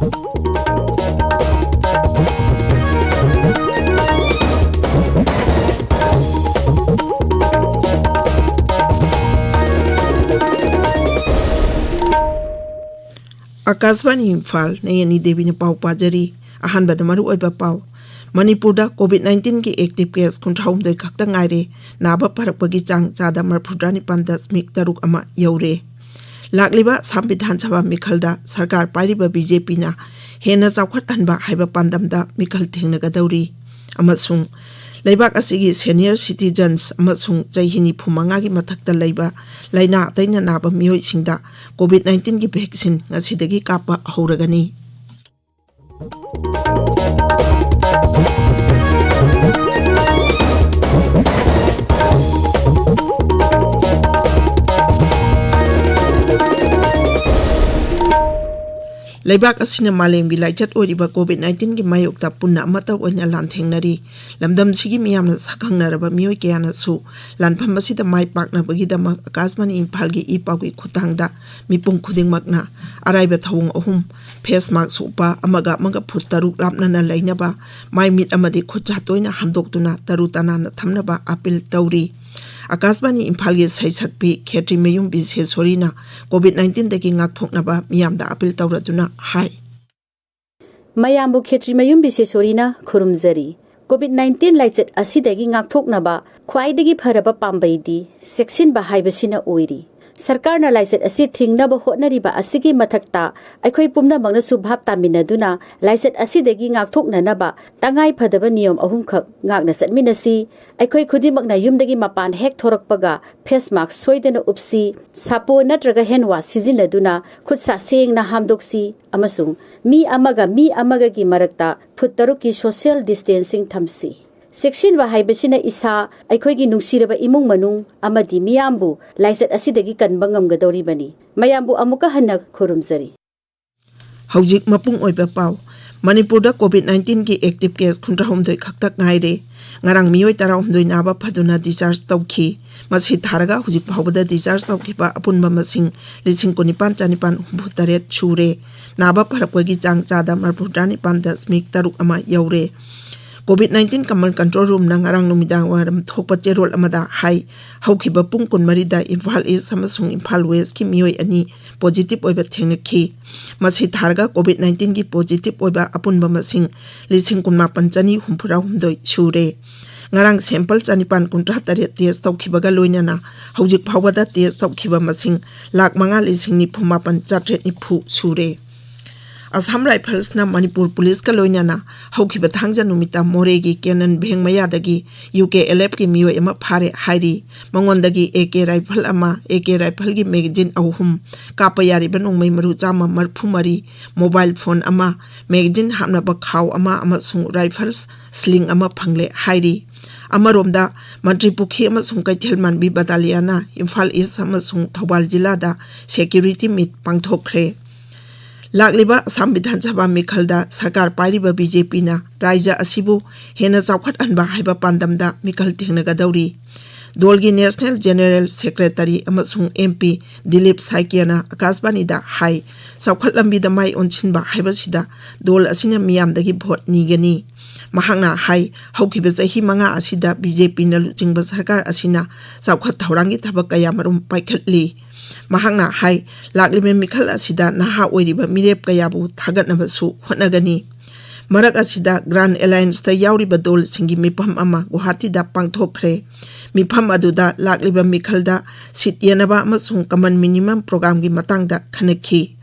Akasvani Imphal Nayani Devi ne pau pajari ahan badamaru oiba pau Manipur COVID-19 ki active case kunthawm doi khakta ngaire naba parakpagi chang chada marphudrani pandas mik taruk ama yaure lakliba samvidhan sabha mikhalda sarkar pairiba BJP na hena chawkhat anba haiba pandamda mikhal thengnagadawri amasung Laibak asigi senior citizens amasung chaihini phumanga gi mathakta leiba laina taina naba mioi singda COVID-19 gi vaccine ngasidagi kapa horagani Laibak asina malem gi laichat oriba COVID-19 gi mayokta punna amata oina lanthengnari lamdam sigi miyamna sakhangnaraba mioi kayana su lanpham asida mai pakna bagi dama Akasvani Imphal gi ipagi khutangda mipung khudingmakna araiba thawung ahum face mask upa amaga phut taruk lapnana lainaba mai mit amadi khutcha toina hamdoktuna tarutana na thamnaba apil tawri Akasvani Imphal gi saisakpi khetri meyum bishesorina COVID-19 dagi ngakthoknaba miyamda apil tawraduna hai Mayambu khetri meyum bishesorina khurumjari COVID-19 laichet asidagi ngakthoknaba khwaidagi pharaba pambaidi section ba haibasina oiri Sarkar na laichet asi thingnaba hotnariba asigi mathakta aikhoi pumna mangna subhap taminaduna laichet asidagi ngakthoknanaba tangai phadaba niyom ahumkhak ngakna satminasi aikhoi khudimakna yumdagi mapan hek thorakpaga face mask soidena upsi sapo natraga hand wash sizinaduna khutsa sengna hamdoksi amasung mi amaga gi marakta phuttarukki social distancing thamsi Section ba haibasina isa aikhoigi nungsiraba imung manung amadi miyambu laichet asidagi kanba ngamgadawribani mayambu amuka hanna khurumjari Haujik mapung oiba pau Manipur COVID-19 ki active case kuntrahom doi khaktak ngaire ngarang mioi tarahom doi naba phaduna discharge tawki masi tharaga hujik phawbada discharge tawkiba apunba masing lising konipan chanipan humbutaret chure naba pharapagi chang chada marphudrani pandas mik taruk ama yaure COVID-19 Command Control Room na ngarang numidang waram thokpa cherol amada hai haukiba pung kunmarida Imphal East amasung Imphal West ki mioi ani positive oiba thengakhi masi tharga COVID-19 ki positive oiba apunba masing lising kunma panchani humpura humdoi shure ngarang sample chanipan kuntra tare test tawkhibaga loinana haujik phawada test tawkhiba masing lakh manga lising ni phuma pan chatret ni phu shure Assam Rifles na Manipur Police ka loinana haukiba thangja numita moregi kenan bhengmaya dagi UK LF ki miyo ema phare hairi mangondagi AK rifle ama AK rifle gi magazine ahum kapayari banongmai maru chama marphumari mobile phone ama magazine hamna ba khaw ama amasung rifles sling ama phangle hairi Amaromda Mantri Pukhi amasung Kaithelman bi Bataliana Imphal East amasung Thobal jilada security meet pangthokre Lakliba Samvidhan Sabha Mikhalda Sarkar Pairiba BJP na Raija Asibu Hena Chawkhat Anba Haiba Pandamda Mikhal Thengnagadawri Dolgi National General Secretary amasung MP Dilip Saikiana Akasvani da hai Chawkhat Lambida Mai Onchinba Haibasida Dol asina miyamdagi vote nigani Mahangna hai haukiba chahi manga asida BJP na luchingba sarkar asina chawkhat thaurangi thabak kaya marum paikhatli Mahangna hai laklibe mikhal asida naha oiriba mirep kayabu thagatnaba su hotnagani Marak asida Grand Alliance ta yauriba dol singi mipam ama Guwahati da pangthokre mipam aduda lakliba mikhalda sit yanaba amasung common minimum program gi matangda khanakhi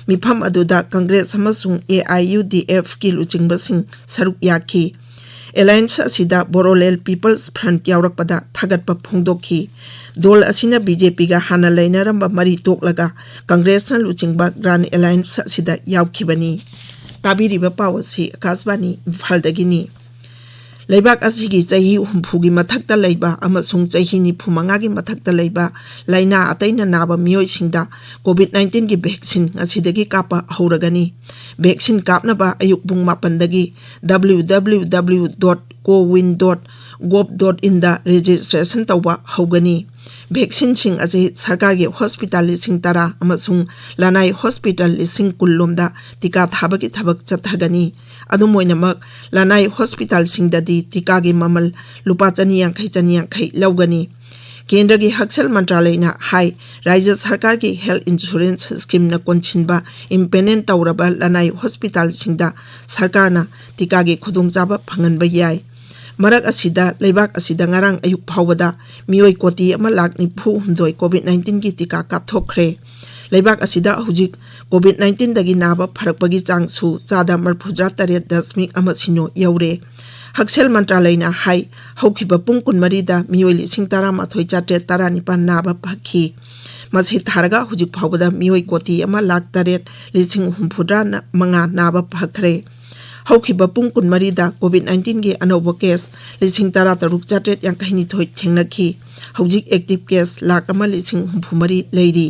mifam aduda Congress amasung AIUDF ki luchingbasing saruk yakhi Alliance asida Borolel People's Front yaurakpada thagatpa phongdokhi dol asina BJP ga hana lainaramba mari toklaga Congress na luchingba Grand Alliance asida yaukhibani tabiriba pawasi Akasvani Imphaldagini Laibak asigi chahi humpugi mathakta leiba amasung chahini phumangagi mathakta leiba laina ataina naba mioi singda COVID-19 gi vaccine asidagi kapa hauragani vaccine kapnaba ayuk bung mapandagi www.cowin.org gov.in da registration tawba hogani vaccine sing ase sarkar ge hospital lising tara amasung lanai hospital lising kullom da tika thabaki thabak chathagani adumoinamak lanai hospital sing da di tika ge mamal lupa chani khai lawgani केंद्र की हक्सल मंत्रालय ना high राज्य सरकार की health insurance scheme ना कोंचिनबा इम्पेनेंट तौरबा लनाई hospital सिंगदा सरकार ना टीका की खुदोंचाबा फंगनबा याय मरक असिदा लेबाक असिदा ngarang ayuk phawada mioi koti ama lak ni phu humdoi covid-19 की टीका कापथोखरे लेबाक असिदा हुजिक covid-19 दगी नाबा फरकबगी चांगसु चादा मरफुद्रा तरे दशमिक अमा सिनो यौरे हक्सेल मंत्रालय ना हाई हौखिबा पुंग कुनमरीदा मियोइ लिसिंग तारा माथोइ चाटे तारा निपान नाबा पखी मसी थारगा हुजिक फावदा मियोइ कोटी अमा लाख तरेट लिसिंग हुमफुद्रा मंगा नाबा पखरे हौखिबा पुंग कुनमरीदा कोविड-19 के अनोबो केस लिसिंग तारा तरुक चाटे यांकहिनी थोइ थेंगनखी हौजिक एक्टिव केस लाख अमा लिसिंग हुमफुमरी लेरी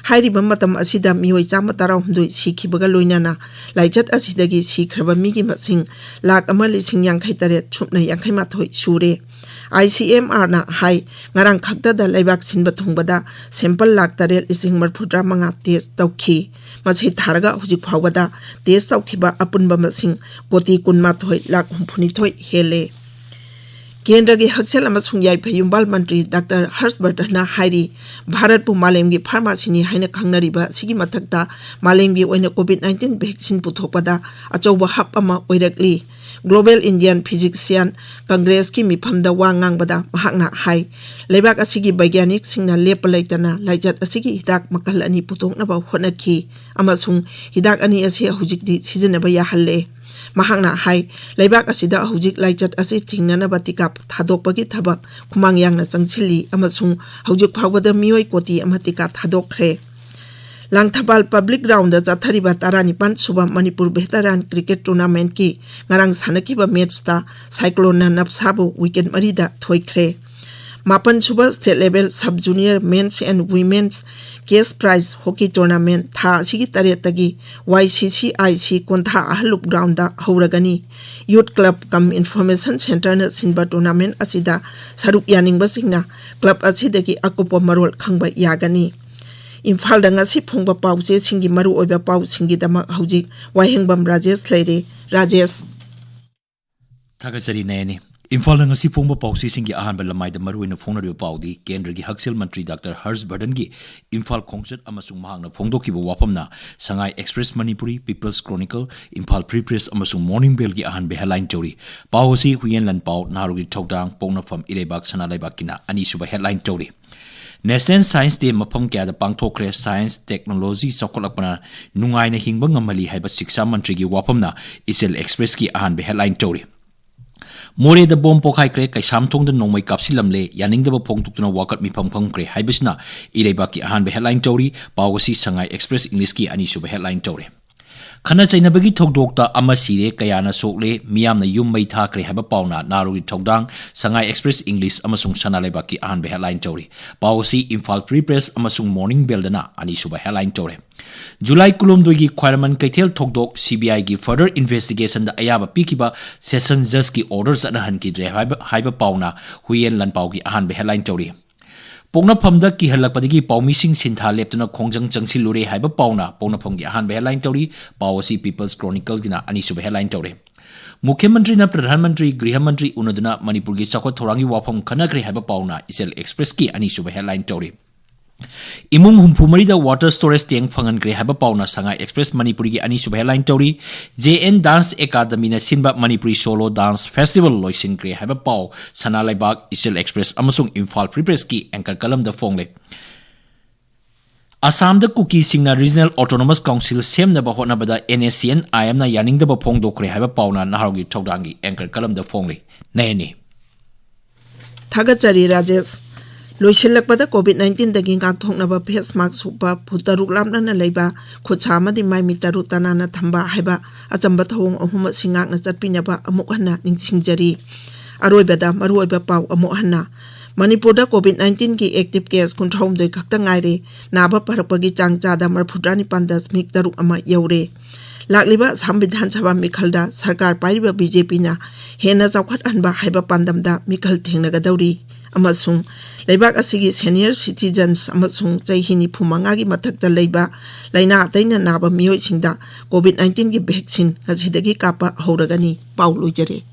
हाइरिबा मतम असिदा मियोइ चामा तारा हुमदोइ सिखिबगा लोइनाना लाइचत असिदगी सिख्रबा मिगी मसिंग लाख अमा लिसिंग यांखै तरेट छुपना यांखै माथोइ सुरे ICMR ना हाई ngarang khakta da laibak sinba thungbada sample lakh तरेट लिसिंग मरफुद्रा मंगा टेस्ट तौखी मसी थारगा हुजिक फावदा टेस्ट तौखिबा अपुनबा मसिंग कोटी कुनमाथोइ लाख हुमफुनिथोइ हेले केंद्र के हक्सेल अमसुंग याइफयुंबाल मंत्री डॉक्टर हर्षवर्धन हाइरी भारत पु मालेम की फार्मेसी हाइना खंगनरिबा सिगी मथक्ता मालेम की ओइना कोविड-19 वैक्सीन पुथोपदा अचौबा हब अमा ओइरकली ग्लोबल इंडियन फिजिशियन कांग्रेस की मिफमदा वा ngangbada mahakna hai leibak asigi वैज्ञानिक सिंगना लेप लैतना लाइजत असigi हिदाक मकल अनि पुथोकनबा होनखी अमसुंग हिदाक अनि असे हुजिकदी सिजनबा याहल्ले mahangna hai leibak asida hujik laichat asi thingnana batika thadokpagi thabak khumang yangna changchili amasung hujik phawada mioi koti amatika thadokre langthabal public ground da chathariba tarani pan suba manipur veteran cricket tournament ki ngarang sanakiba match ta cyclone na napsabu weekend marida thoikre मापन सुबह state level sub junior men's and women's cash prize hockey tournament था सिगी तरेतगी YCCIC Kontha Ahallup ground दा हौरगनी youth club cum information centre न सिनबा tournament असिदा सरुक यानिंगबा सिंगना क्लब असिदगी अकुप मरोल खंगबा यागनी इम्फाल दंगासी फुंगबा पाउचे सिंगी मरु ओइबा पाउ सिंगी दमा हौजिक वाहेंगबम राजेश लेरे राजेश थागसरी नयनी Imphal ngasi phongba pausi singi ahanba lamai da maruina phonari paudi kendra gi haksel mantri Dr. Harshvardhan gi Imphal khongchat amasung mahangna phongdoki bo wapamna Sangai Express Manipuri People's Chronicle Imphal Free Press amasung Morning Bell gi ahanba headline tori pausi huyen lan pau narugi thokdang pongna pham ilebak sana lebak kina ani suba headline tori National Science Day mapam kya da pangthokre science technology sokolakpana nungai na hingba ngamali haiba shiksha mantri gi wapamna Isel Express ki ahanba headline tori मोरे द bomb पोखाई क्रे कैसाम थोंग द नोंमै कापसिलमले यानिंगदब फोंगतुक्तुना वाकट मिफम फंगक्रे हाइबसना इरेबा की अहान बे हेडलाइन टोरी पावसी संगाई एक्सप्रेस इंग्लिश की अनि सुब हेडलाइन टोरी खना चैनबगी थोगदोक्ता अमा सिरे कयाना सोकले मियामना युम मै थाक्रे हाबा पाउना नारुगी थोगदांग संगाई एक्सप्रेस इंग्लिश अमसुंग सनालेबा की अहान बे हेडलाइन टोरी पावसी इम्फाल फ्री प्रेस अमसुंग मॉर्निंग बेलदना अनि सुब हेडलाइन टोरी जुलाई कुलुमदोगी ख्वारमन कैथेल थोगदोक CBI की फर्दर इन्वेस्टिगेशन द अयाबा पीकिबा सेशन जज की ऑर्डर्स अनहन की ड्रे हाइबा पाउना हुयेन लन पाउ की अहान बे हेडलाइन टोरी पोंगनाफम द की हलकपदगी पाउमिसिंग सिंथा लेपतना खोंजंग चंगसिलुरे हाइबा पाउना पोंगनाफम की अहान बे हेडलाइन टोरी पावसी पीपल्स क्रॉनिकल दिना अनि सुब हेडलाइन टोरी मुख्यमंत्री ना प्रधानमंत्री गृहमंत्री उनदना मणिपुर की चखो थोरांगी वाफम खनग्रे हाइबा पाउना इसेल एक्सप्रेस की अनि सुब हेडलाइन टोरी इमुंग हुमफुमरी द वाटर स्टोरेज टैंक फंगन ग्रे हाबा पाउना संगाई एक्सप्रेस मणिपुरी की अनि सुब हेडलाइन टोरी JN डांस एकाडमी न सिनबा मणिपुरी सोलो डांस फेस्टिवल लोइसिन ग्रे हाबा पाउ सना लाइबाग इसेल एक्सप्रेस अमसुंग इम्फाल फ्री प्रेस की एंकर कलम द फोंगले असम द कुकी सिंगना रीजनल ऑटोनोमस काउंसिल सेमनबा होटनबदा NSCN IM ना यानिंगदबा फोंगदोक्रे हाबा पाउना नाहारोगी थोगदांगी एंकर कलम द फोंगले नयनी थागचरी राजेश लोइसिलकपदा कोविड-19 दगी गाथोंगनबा फेस मास्क सुपा फुतरुक लामना लेबा खुचा मदि माइमि तरु तनाना थंबा हाइबा अचंबा थोंग अहुम सिंगाकना चटपिनबा अमुक हन्ना निंगसिंगजरी अरोइबदा मरुइबा पाउ अमुक हन्ना मणिपुर कोविड-19 की active case 93 खक्ता ngaire Naba परपगी चांगचादा 35.3 you're Lakliba Assam Vidhan Sabha Mikhalda Sarkar Pariba BJP na hena chawkhat anba haiba pandamda Mikhal thengnagadauri amasung leibak asigi senior citizens amasung chaihini phumanga gi mathakta leiba laina ataina naba miyoi singda COVID-19 gi vaccine kasidagi kapa horagani paulujare.